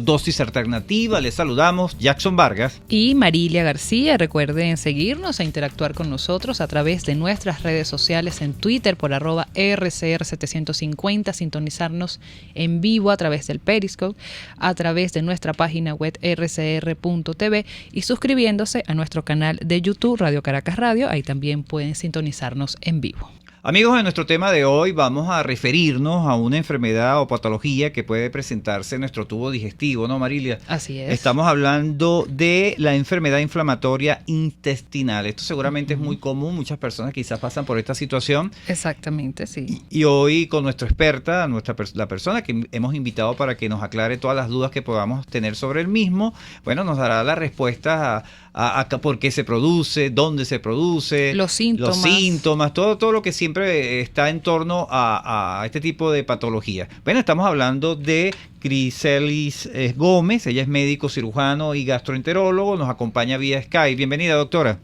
Dosis Alternativa, les saludamos Jackson Vargas y Marilia García. Recuerden seguirnos e interactuar con nosotros a través de nuestras redes sociales en Twitter por @RCR750, sintonizarnos en vivo a través del Periscope, a través de nuestra página web rcr.tv y suscribiéndose a nuestro canal de YouTube Radio Caracas Radio. Ahí también pueden sintonizarnos en vivo. Amigos, en nuestro tema de hoy vamos a referirnos a una enfermedad o patología que puede presentarse en nuestro tubo digestivo, ¿no, Marilia? Así es. Estamos hablando de la enfermedad inflamatoria intestinal. Esto seguramente es muy común, muchas personas quizás pasan por esta situación. Exactamente, sí. Y hoy con nuestra experta, la persona que hemos invitado para que nos aclare todas las dudas que podamos tener sobre el mismo, bueno, nos dará la respuesta a por qué se produce, dónde se produce, los síntomas, todo lo que siempre está en torno a este tipo de patología. Bueno, estamos hablando de Criselis Gómez, ella es médico cirujano y gastroenterólogo, nos acompaña vía Skype. Bienvenida, doctora.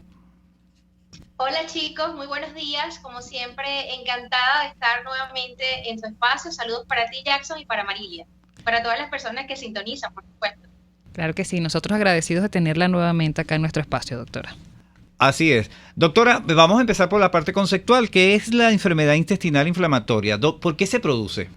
Hola chicos, muy buenos días, como siempre encantada de estar nuevamente en tu espacio. Saludos para ti, Jackson, y para Marilia, para todas las personas que sintonizan, por supuesto. Claro que sí, nosotros agradecidos de tenerla nuevamente acá en nuestro espacio, doctora. Así es. Doctora, vamos a empezar por la parte conceptual, que es la enfermedad intestinal inflamatoria. ¿Por qué se produce?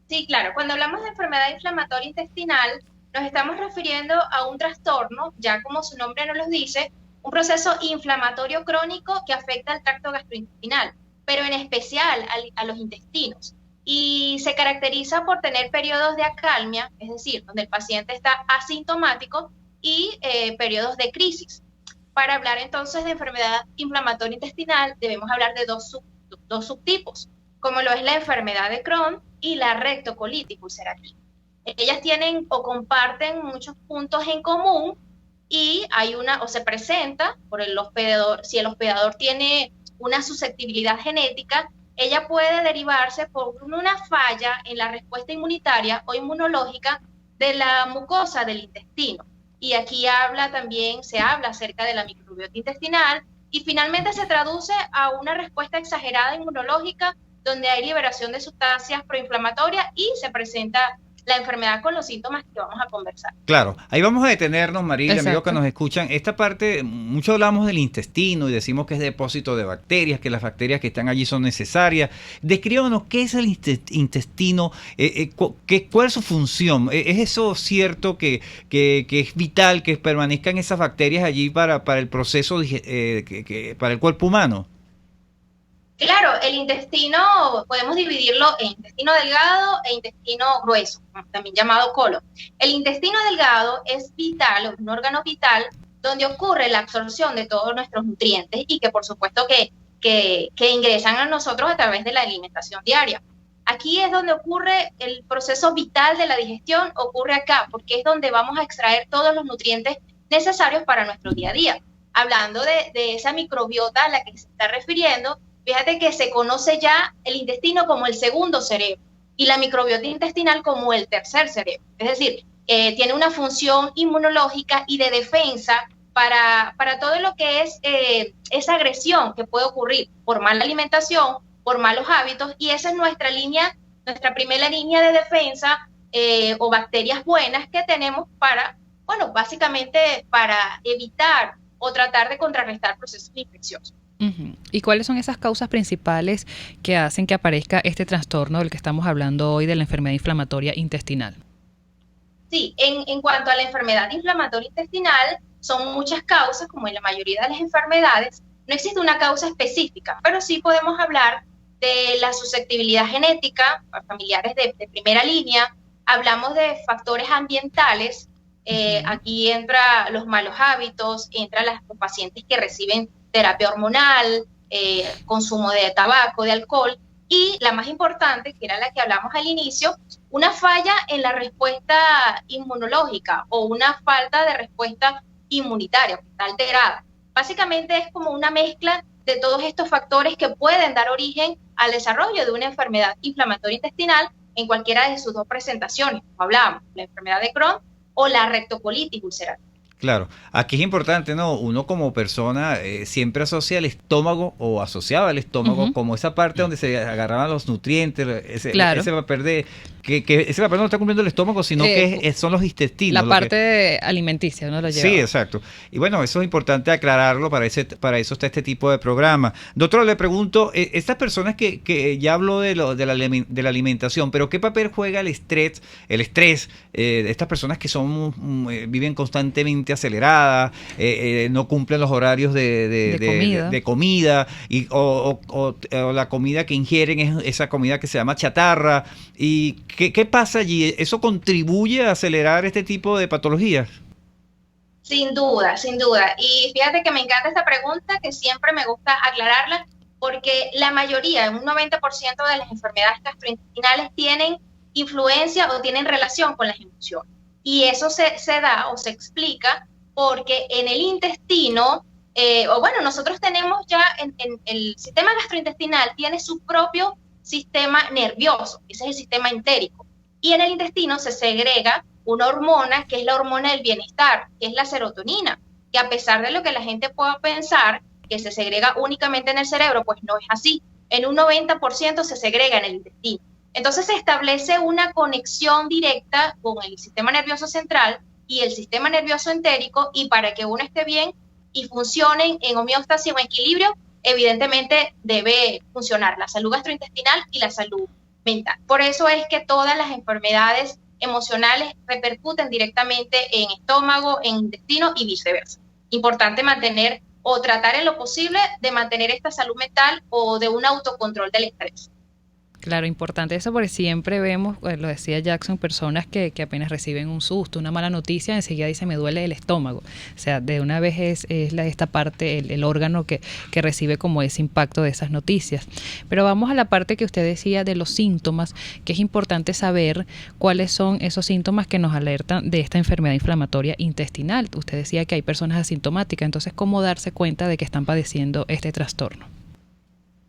Sí, claro. Cuando hablamos de enfermedad inflamatoria intestinal, nos estamos refiriendo a un trastorno, ya como su nombre nos lo dice, un proceso inflamatorio crónico que afecta al tracto gastrointestinal, pero en especial a los intestinos. Y se caracteriza por tener periodos de acalmia, es decir, donde el paciente está asintomático, y periodos de crisis. Para hablar entonces de enfermedad inflamatoria intestinal, debemos hablar de dos subtipos, como lo es la enfermedad de Crohn y la rectocolitis ulcerativa. Ellas tienen o comparten muchos puntos en común y hay se presenta por el hospedador. Si el hospedador tiene una susceptibilidad genética, ella puede derivarse por una falla en la respuesta inmunitaria o inmunológica de la mucosa del intestino. Y aquí se habla acerca de la microbiota intestinal y finalmente se traduce a una respuesta exagerada inmunológica donde hay liberación de sustancias proinflamatorias y se presenta la enfermedad con los síntomas que vamos a conversar. Claro, ahí vamos a detenernos, Marilia, Exacto. amigos que nos escuchan. Esta parte, mucho hablamos del intestino y decimos que es depósito de bacterias, que las bacterias que están allí son necesarias. Descríbanos qué es el intestino, cuál es su función. ¿Es eso cierto que es vital que permanezcan esas bacterias allí para el proceso, para el cuerpo humano? Claro, el intestino podemos dividirlo en intestino delgado e intestino grueso, también llamado colon. El intestino delgado es vital, un órgano vital, donde ocurre la absorción de todos nuestros nutrientes y que por supuesto que ingresan a nosotros a través de la alimentación diaria. Aquí es donde ocurre el proceso vital de la digestión, ocurre acá, porque es donde vamos a extraer todos los nutrientes necesarios para nuestro día a día. Hablando de esa microbiota a la que se está refiriendo, fíjate que se conoce ya el intestino como el segundo cerebro y la microbiota intestinal como el tercer cerebro. Es decir, tiene una función inmunológica y de defensa para todo lo que es esa agresión que puede ocurrir por mala alimentación, por malos hábitos, y esa es nuestra primera línea de defensa o bacterias buenas que tenemos básicamente para evitar o tratar de contrarrestar procesos infecciosos. Uh-huh. ¿Y cuáles son esas causas principales que hacen que aparezca este trastorno del que estamos hablando hoy, de la enfermedad inflamatoria intestinal? Sí, en cuanto a la enfermedad inflamatoria intestinal, son muchas causas, como en la mayoría de las enfermedades. No existe una causa específica, pero sí podemos hablar de la susceptibilidad genética, familiares de primera línea. Hablamos de factores ambientales. Aquí entra los malos hábitos, entra los pacientes que reciben terapia hormonal, consumo de tabaco, de alcohol, y la más importante, que era la que hablamos al inicio, una falla en la respuesta inmunológica o una falta de respuesta inmunitaria, que está alterada. Básicamente es como una mezcla de todos estos factores que pueden dar origen al desarrollo de una enfermedad inflamatoria intestinal en cualquiera de sus dos presentaciones, como hablábamos, la enfermedad de Crohn o la rectocolitis ulcerativa. Claro, aquí es importante, ¿no? Uno como persona siempre asocia el estómago o asociaba el estómago como esa parte donde se agarraban los nutrientes, ese papel que ese papel no está cumpliendo el estómago, sino que son los intestinos. La parte alimenticia, ¿no? Lo lleva. Sí, exacto. Y bueno, eso es importante aclararlo, para eso está este tipo de programa. Doctor, le pregunto, estas personas que ya habló de la alimentación, pero ¿qué papel juega el estrés de estas personas que viven constantemente aceleradas, no cumplen los horarios de comida o la comida que ingieren es esa comida que se llama chatarra? ¿Y qué pasa allí? ¿Eso contribuye a acelerar este tipo de patologías? Sin duda, sin duda. Y fíjate que me encanta esta pregunta, que siempre me gusta aclararla, porque la mayoría, un 90% de las enfermedades gastrointestinales tienen influencia o tienen relación con las emociones. Y eso se da o se explica porque en el intestino, nosotros tenemos ya en el sistema gastrointestinal tiene su propio sistema nervioso, ese es el sistema entérico. Y en el intestino se segrega una hormona que es la hormona del bienestar, que es la serotonina, que a pesar de lo que la gente pueda pensar, que se segrega únicamente en el cerebro, pues no es así. En un 90% se segrega en el intestino. Entonces se establece una conexión directa con el sistema nervioso central y el sistema nervioso entérico, y para que uno esté bien y funcione en homeostasis o equilibrio, evidentemente debe funcionar la salud gastrointestinal y la salud mental. Por eso es que todas las enfermedades emocionales repercuten directamente en estómago, en intestino y viceversa. Importante mantener o tratar en lo posible de mantener esta salud mental o de un autocontrol del estrés. Claro, importante eso, porque siempre vemos, lo decía Jackson, personas que apenas reciben un susto, una mala noticia, enseguida dicen me duele el estómago. O sea, de una vez es esta parte, el órgano que recibe como ese impacto de esas noticias. Pero vamos a la parte que usted decía de los síntomas, que es importante saber cuáles son esos síntomas que nos alertan de esta enfermedad inflamatoria intestinal. Usted decía que hay personas asintomáticas, entonces, ¿cómo darse cuenta de que están padeciendo este trastorno?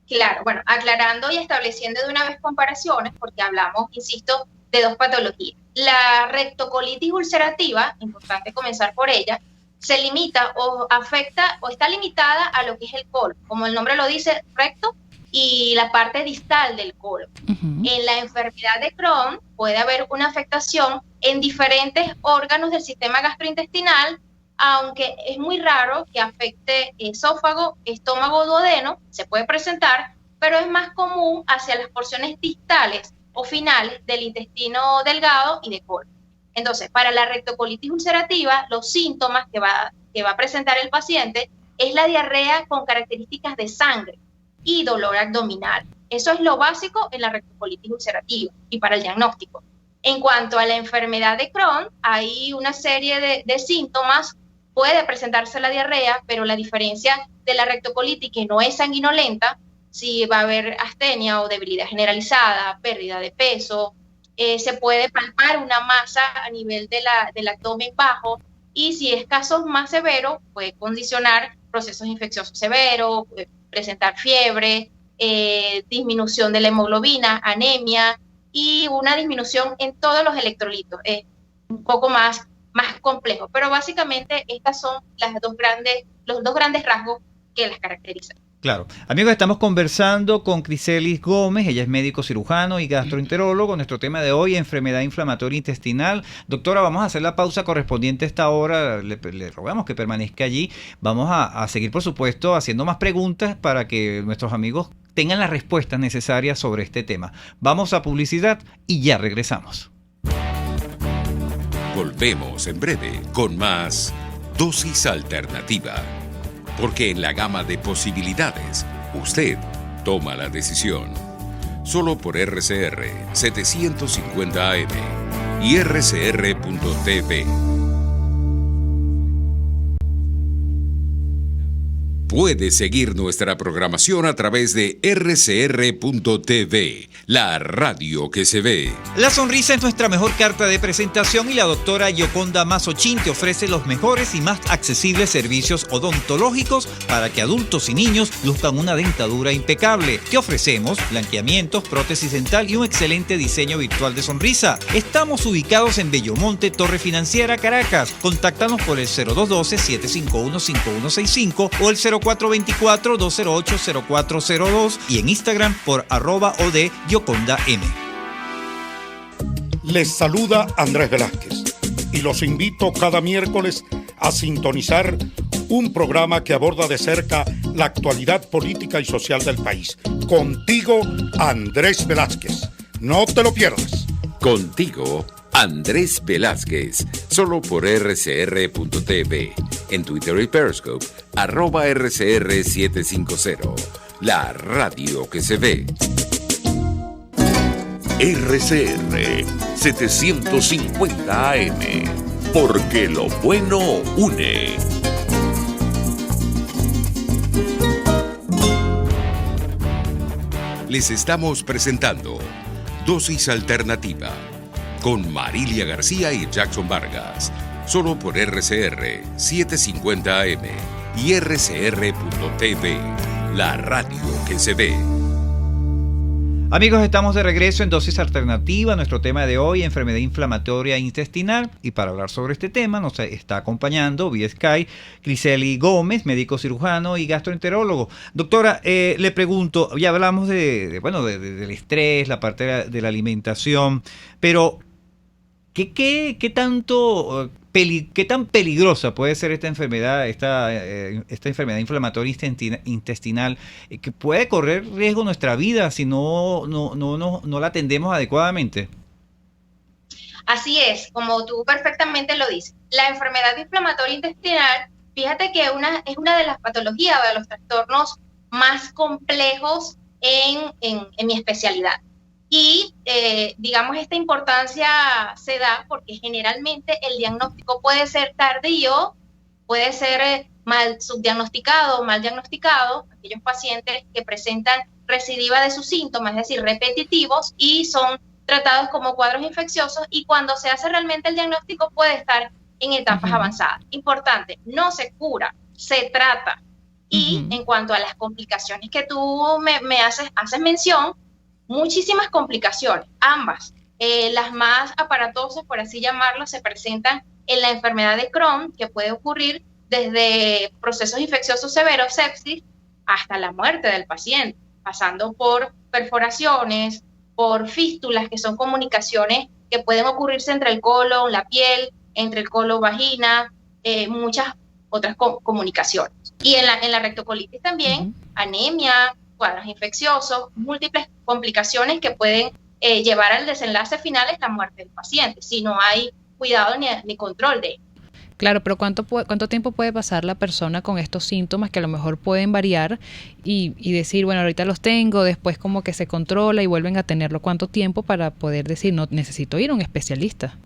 Claro, bueno, aclarando y estableciendo de una vez comparaciones, porque hablamos, insisto, de dos patologías. La rectocolitis ulcerativa, importante comenzar por ella, se limita o afecta o está limitada a lo que es el colon, como el nombre lo dice, recto y la parte distal del colon. En la enfermedad de Crohn puede haber una afectación en diferentes órganos del sistema gastrointestinal, aunque es muy raro que afecte esófago, estómago o duodeno, se puede presentar, pero es más común hacia las porciones distales o finales del intestino delgado y de colon. Entonces, para la rectocolitis ulcerativa, los síntomas que va a presentar el paciente es la diarrea con características de sangre y dolor abdominal. Eso es lo básico en la rectocolitis ulcerativa y para el diagnóstico. En cuanto a la enfermedad de Crohn, hay una serie de síntomas. Puede presentarse la diarrea, pero la diferencia de la rectocolitis, que no es sanguinolenta, si va a haber astenia o debilidad generalizada, pérdida de peso, se puede palpar una masa a nivel del abdomen bajo, y si es caso más severo, puede condicionar procesos infecciosos severos, puede presentar fiebre, disminución de la hemoglobina, anemia y una disminución en todos los electrolitos. Un poco más complejo, pero básicamente estas son los dos grandes rasgos que las caracterizan. Claro. Amigos, estamos conversando con Criselis Gómez, ella es médico cirujano y gastroenterólogo. Nuestro tema de hoy, enfermedad inflamatoria intestinal. Doctora, vamos a hacer la pausa correspondiente a esta hora, le rogamos que permanezca allí. Vamos a seguir, por supuesto, haciendo más preguntas para que nuestros amigos tengan las respuestas necesarias sobre este tema. Vamos a publicidad y ya regresamos. Volvemos en breve con más Dosis Alternativa, porque en la gama de posibilidades, usted toma la decisión. Solo por RCR 750 AM y RCR.tv. Puede seguir nuestra programación a través de rcr.tv, la radio que se ve. La sonrisa es nuestra mejor carta de presentación y la doctora Yoconda Mazzochín te ofrece los mejores y más accesibles servicios odontológicos para que adultos y niños luzcan una dentadura impecable. Te ofrecemos blanqueamientos, prótesis dental y un excelente diseño virtual de sonrisa. Estamos ubicados en Bellomonte, Torre Financiera, Caracas. Contáctanos por el 0212-751-5165 o el 0424-208-0402 y en Instagram por @od_YocondaM. Les saluda Andrés Velázquez y los invito cada miércoles a sintonizar un programa que aborda de cerca la actualidad política y social del país. Contigo, Andrés Velázquez. No te lo pierdas. Contigo, Andrés Velázquez, solo por rcr.tv, en Twitter y Periscope, @rcr750, la radio que se ve. RCR 750 AM, porque lo bueno une. Les estamos presentando Dosis Alternativa con Marilia García y Jackson Vargas, solo por RCR 750 AM y rcr.tv, la radio que se ve. Amigos, estamos de regreso en Dosis Alternativa. Nuestro tema de hoy, enfermedad inflamatoria intestinal. Y para hablar sobre este tema nos está acompañando vía Skype Grisely Gómez, médico cirujano y gastroenterólogo. Doctora, le pregunto, ya hablamos del estrés, la parte de la alimentación, pero ¿qué tan peligrosa puede ser esta enfermedad, esta enfermedad inflamatoria intestinal, que puede correr riesgo nuestra vida si no la atendemos adecuadamente? Así es, como tú perfectamente lo dices. La enfermedad inflamatoria intestinal, fíjate que es una de las patologías o de los trastornos más complejos en mi especialidad. Y, digamos, esta importancia se da porque generalmente el diagnóstico puede ser tardío, puede ser mal subdiagnosticado o mal diagnosticado, aquellos pacientes que presentan recidiva de sus síntomas, es decir, repetitivos, y son tratados como cuadros infecciosos, y cuando se hace realmente el diagnóstico puede estar en etapas avanzadas. Importante, no se cura, se trata. Y en cuanto a las complicaciones que tú me haces mención, muchísimas complicaciones, ambas. Las más aparatosas, por así llamarlo, se presentan en la enfermedad de Crohn, que puede ocurrir desde procesos infecciosos severos, sepsis, hasta la muerte del paciente, pasando por perforaciones, por fístulas, que son comunicaciones que pueden ocurrirse entre el colon, la piel, entre el colon, vagina, muchas otras comunicaciones. Y en la rectocolitis también, anemia, cuadros infecciosos, múltiples complicaciones que pueden llevar al desenlace final, es la muerte del paciente, si no hay cuidado ni control de ello. Claro, pero ¿cuánto tiempo puede pasar la persona con estos síntomas que a lo mejor pueden variar y decir, bueno, ahorita los tengo, después como que se controla y vuelven a tenerlo? ¿Cuánto tiempo para poder decir, no, necesito ir a un especialista?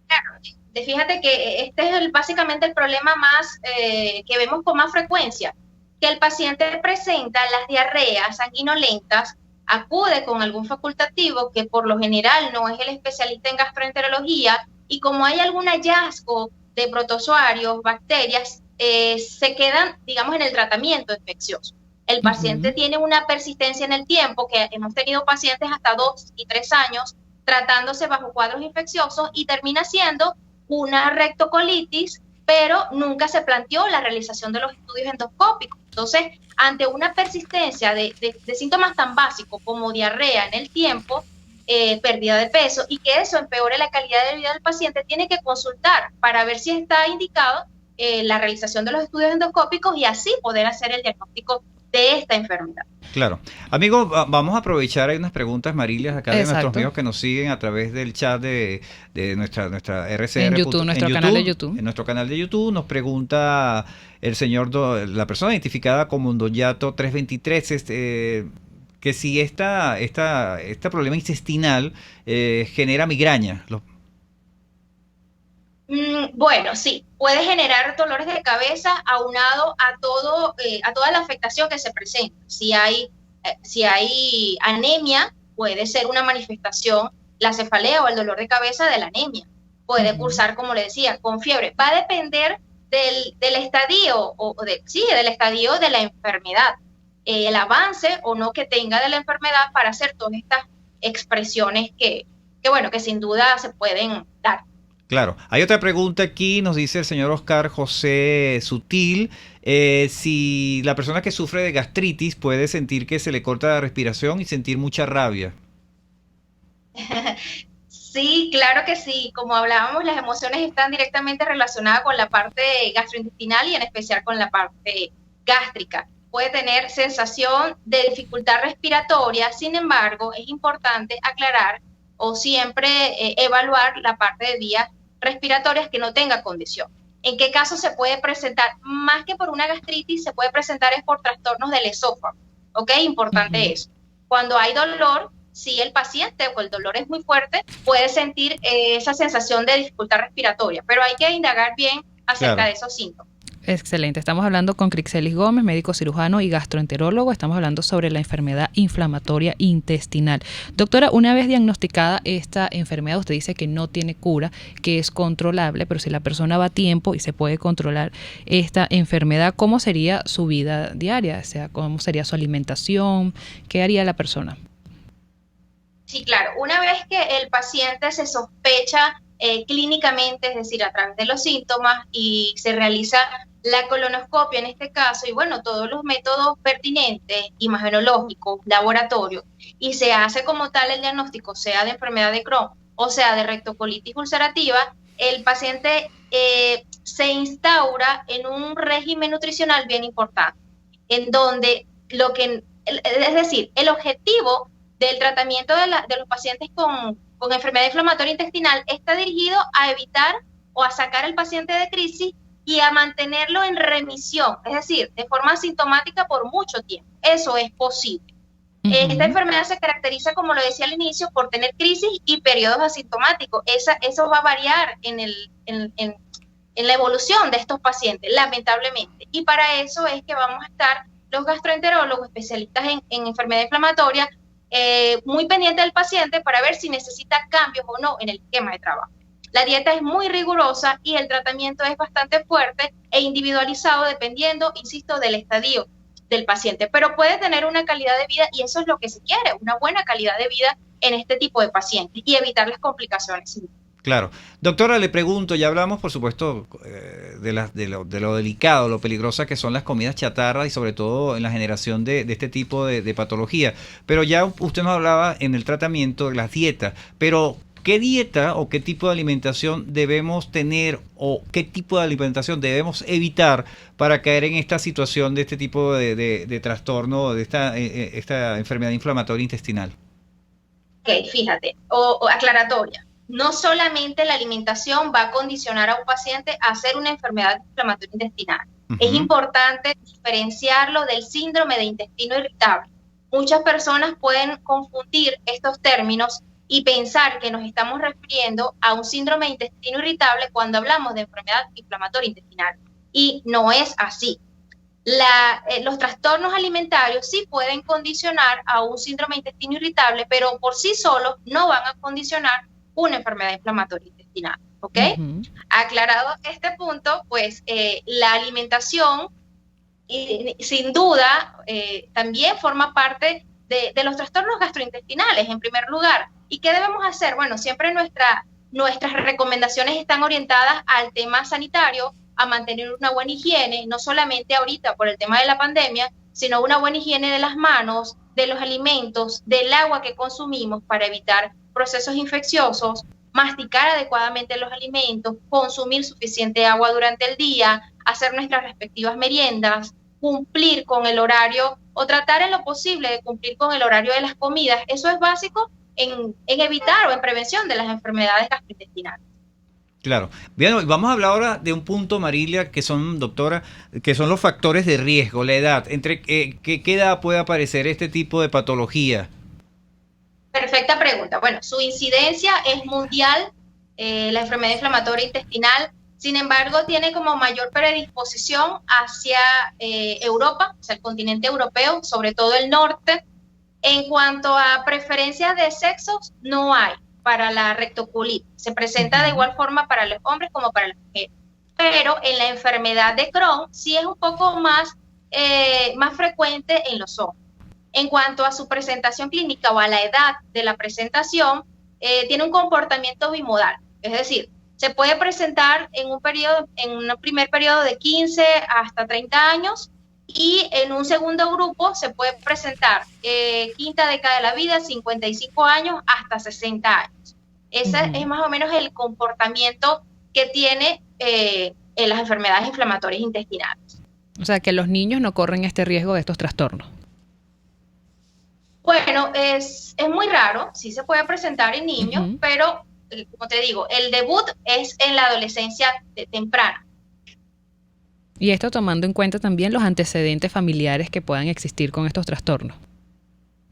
Claro, fíjate que este es básicamente el problema más que vemos con más frecuencia, que el paciente presenta las diarreas sanguinolentas, acude con algún facultativo que por lo general no es el especialista en gastroenterología, y como hay algún hallazgo de protozoarios, bacterias, se quedan, digamos, en el tratamiento infeccioso. El paciente tiene una persistencia en el tiempo, que hemos tenido pacientes hasta 2 y 3 años tratándose bajo cuadros infecciosos, y termina siendo una rectocolitis, pero nunca se planteó la realización de los estudios endoscópicos. Entonces, ante una persistencia de síntomas tan básicos como diarrea en el tiempo, pérdida de peso, y que eso empeore la calidad de vida del paciente, tiene que consultar para ver si está indicado la realización de los estudios endoscópicos y así poder hacer el diagnóstico de esta enfermedad. Claro. Amigos, vamos a aprovechar, hay unas preguntas, Marilia, acá de Exacto. nuestros amigos que nos siguen a través del chat de nuestra RCR. En YouTube, nuestro canal de YouTube. En nuestro canal de YouTube nos pregunta el señor, la persona identificada como Donyato 323, que si este problema intestinal genera migraña. Bueno, sí, puede generar dolores de cabeza aunado a toda la afectación que se presenta. Si hay anemia, puede ser una manifestación, la cefalea o el dolor de cabeza de la anemia. Puede cursar, como le decía, con fiebre. Va a depender del estadio del estadio de la enfermedad, el avance o no que tenga de la enfermedad para hacer todas estas expresiones que sin duda se pueden dar. Claro. Hay otra pregunta aquí, nos dice el señor Oscar José Sutil, si la persona que sufre de gastritis puede sentir que se le corta la respiración y sentir mucha rabia. Sí, claro que sí. Como hablábamos, las emociones están directamente relacionadas con la parte gastrointestinal y en especial con la parte gástrica. Puede tener sensación de dificultad respiratoria, sin embargo, es importante aclarar o siempre evaluar la parte de vías respiratorias que no tenga condición. ¿En qué caso se puede presentar? Más que por una gastritis, se puede presentar es por trastornos del esófago. ¿Ok? Importante eso. Cuando hay dolor, si el paciente o el dolor es muy fuerte, puede sentir esa sensación de dificultad respiratoria, pero hay que indagar bien acerca de esos síntomas. Excelente. Estamos hablando con Crixelis Gómez, médico cirujano y gastroenterólogo. Estamos hablando sobre la enfermedad inflamatoria intestinal. Doctora, una vez diagnosticada esta enfermedad, usted dice que no tiene cura, que es controlable, pero si la persona va a tiempo y se puede controlar esta enfermedad, ¿cómo sería su vida diaria? O sea, ¿cómo sería su alimentación? ¿Qué haría la persona? Sí, claro. Una vez que el paciente se sospecha clínicamente, es decir, a través de los síntomas, y se realiza la colonoscopia en este caso, y bueno, todos los métodos pertinentes, imagenológicos, laboratorio, y se hace como tal el diagnóstico, sea de enfermedad de Crohn o sea de rectocolitis ulcerativa, el paciente se instaura en un régimen nutricional bien importante, en donde es decir, el objetivo del tratamiento de los pacientes con enfermedad inflamatoria intestinal está dirigido a evitar o a sacar al paciente de crisis y a mantenerlo en remisión, es decir, de forma asintomática por mucho tiempo. Eso es posible. Esta enfermedad se caracteriza, como lo decía al inicio, por tener crisis y periodos asintomáticos. Eso va a variar en la evolución de estos pacientes, lamentablemente. Y para eso es que vamos a estar los gastroenterólogos, especialistas en enfermedad inflamatoria, muy pendiente del paciente para ver si necesita cambios o no en el esquema de trabajo. La dieta es muy rigurosa y el tratamiento es bastante fuerte e individualizado dependiendo, insisto, del estadio del paciente, pero puede tener una calidad de vida y eso es lo que se quiere, una buena calidad de vida en este tipo de pacientes y evitar las complicaciones. Claro. Doctora, le pregunto, ya hablamos, por supuesto, de lo delicado, lo peligrosas que son las comidas chatarras y sobre todo en la generación de este tipo de patología. Pero ya usted nos hablaba en el tratamiento de las dietas, pero ¿qué dieta o qué tipo de alimentación debemos tener o qué tipo de alimentación debemos evitar para caer en esta situación de este tipo de trastorno, de esta enfermedad inflamatoria intestinal? Ok, fíjate, aclaratoria. No solamente la alimentación va a condicionar a un paciente a hacer una enfermedad inflamatoria intestinal. Es importante diferenciarlo del síndrome de intestino irritable. Muchas personas pueden confundir estos términos y pensar que nos estamos refiriendo a un síndrome de intestino irritable cuando hablamos de enfermedad inflamatoria intestinal. Y no es así. Los trastornos alimentarios sí pueden condicionar a un síndrome de intestino irritable, pero por sí solos no van a condicionar una enfermedad inflamatoria intestinal, ¿ok? Aclarado este punto, pues la alimentación sin duda también forma parte de los trastornos gastrointestinales en primer lugar. ¿Y qué debemos hacer? Bueno, siempre nuestras recomendaciones están orientadas al tema sanitario, a mantener una buena higiene, no solamente ahorita por el tema de la pandemia, sino una buena higiene de las manos, de los alimentos, del agua que consumimos para evitar procesos infecciosos, masticar adecuadamente los alimentos, consumir suficiente agua durante el día, hacer nuestras respectivas meriendas, cumplir con el horario o tratar en lo posible de cumplir con el horario de las comidas. Eso es básico en evitar o en prevención de las enfermedades gastrointestinales. Claro. Bien, vamos a hablar ahora de un punto, Marilia, que son, doctora, que son los factores de riesgo, la edad. ¿Entre qué edad puede aparecer este tipo de patología? Perfecta pregunta. Bueno, su incidencia es mundial. La enfermedad inflamatoria intestinal Sin embargo, tiene como mayor predisposición hacia Europa, o sea, el continente europeo, sobre todo el norte. En cuanto a preferencias de sexos, no hay para la rectoculitis. Se presenta de igual forma para los hombres como para las mujeres. Pero en la enfermedad de Crohn sí es un poco más frecuente en los hombres. En cuanto a su presentación clínica o a la edad de la presentación, tiene un comportamiento bimodal. Es decir, se puede presentar en un primer periodo de 15 hasta 30 años, y en un segundo grupo se puede presentar quinta década de la vida, 55 años hasta 60 años. Ese es más o menos el comportamiento que tiene en las enfermedades inflamatorias intestinales. O sea, que los niños no corren este riesgo de estos trastornos. Bueno, es muy raro, sí se puede presentar en niños, pero, como te digo, el debut es en la adolescencia temprana. Y esto tomando en cuenta también los antecedentes familiares que puedan existir con estos trastornos.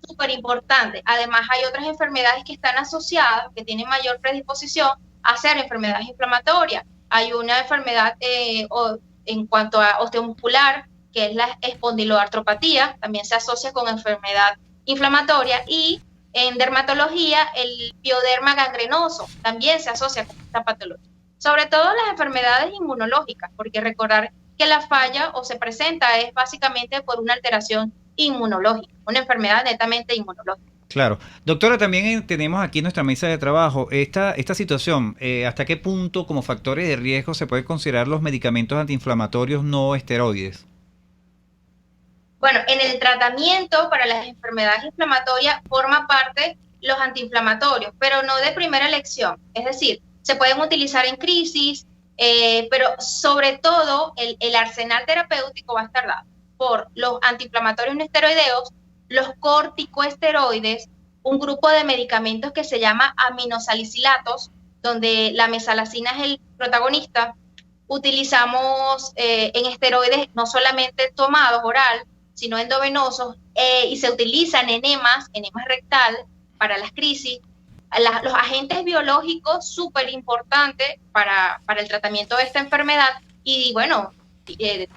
Súper importante. Además, hay otras enfermedades que están asociadas, que tienen mayor predisposición a ser enfermedades inflamatorias. Hay una enfermedad en cuanto a osteomuscular, que es la espondiloartropatía, también se asocia con enfermedad inflamatoria, y en dermatología el pioderma gangrenoso también se asocia con esta patología. Sobre todo las enfermedades inmunológicas, porque recordar que la falla o se presenta es básicamente por una alteración inmunológica, una enfermedad netamente inmunológica. Claro. Doctora, también tenemos aquí en nuestra mesa de trabajo esta situación. ¿Hasta qué punto como factores de riesgo se puede considerar los medicamentos antiinflamatorios no esteroides? Bueno, en el tratamiento para las enfermedades inflamatorias forma parte los antiinflamatorios, pero no de primera elección. Es decir, se pueden utilizar en crisis, pero sobre todo el arsenal terapéutico va a estar dado por los antiinflamatorios no esteroideos, los corticoesteroides, un grupo de medicamentos que se llama aminosalicilatos, donde la mesalacina es el protagonista. Utilizamos en esteroides no solamente tomados oral, sino endovenosos, y se utilizan enemas rectal para las crisis. Los agentes biológicos súper importantes para el tratamiento de esta enfermedad, y bueno,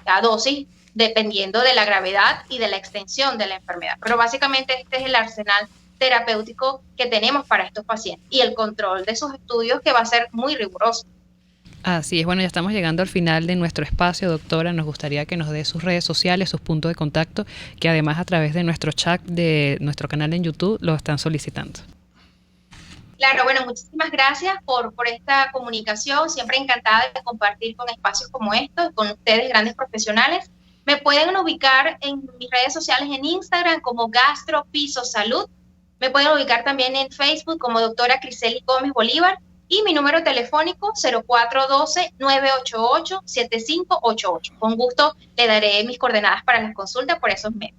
a dosis dependiendo de la gravedad y de la extensión de la enfermedad. Pero básicamente este es el arsenal terapéutico que tenemos para estos pacientes, y el control de sus estudios, que va a ser muy riguroso. Así es, bueno, ya estamos llegando al final de nuestro espacio, doctora. Nos gustaría que nos dé sus redes sociales, sus puntos de contacto, que además a través de nuestro chat de nuestro canal en YouTube lo están solicitando. Claro, bueno, muchísimas gracias por esta comunicación. Siempre encantada de compartir con espacios como estos, con ustedes, grandes profesionales. Me pueden ubicar en mis redes sociales en Instagram como Gastropiso Salud. Me pueden ubicar también en Facebook como doctora Criselis Gómez Bolívar. Y mi número telefónico 0412-988-7588. Con gusto le daré mis coordenadas para las consultas por esos medios.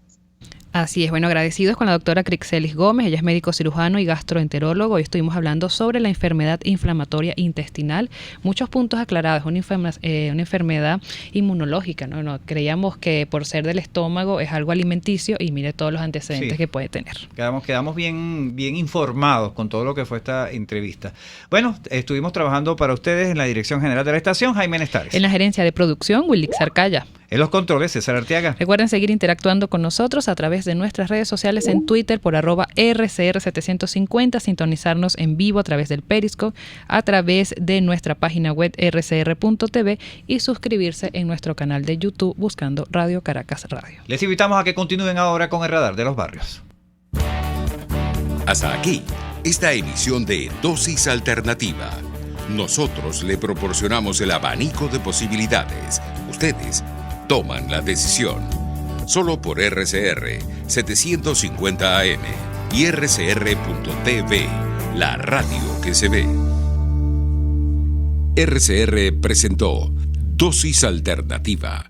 Así es, bueno, agradecidos con la doctora Criselis Gómez. Ella es médico cirujano y gastroenterólogo. Hoy estuvimos hablando sobre la enfermedad inflamatoria intestinal. Muchos puntos aclarados. Una enfermedad inmunológica, ¿no? Creíamos que por ser del estómago es algo alimenticio, y mire todos los antecedentes que puede tener. Quedamos bien informados con todo lo que fue esta entrevista. Bueno, estuvimos trabajando para ustedes en la dirección general de la estación, Jaime Nestares. En la gerencia de producción, Willix Arcaya. En los controles, César Arteaga. Recuerden seguir interactuando con nosotros a través de nuestras redes sociales en Twitter por @RCR750, sintonizarnos en vivo a través del Periscope, a través de nuestra página web rcr.tv, y suscribirse en nuestro canal de YouTube buscando Radio Caracas Radio. Les invitamos a que continúen ahora con el Radar de los Barrios. Hasta aquí, esta emisión de Dosis Alternativa. Nosotros le proporcionamos el abanico de posibilidades. Ustedes toman la decisión. Solo por RCR 750 AM y RCR.tv, la radio que se ve. RCR presentó Dosis Alternativa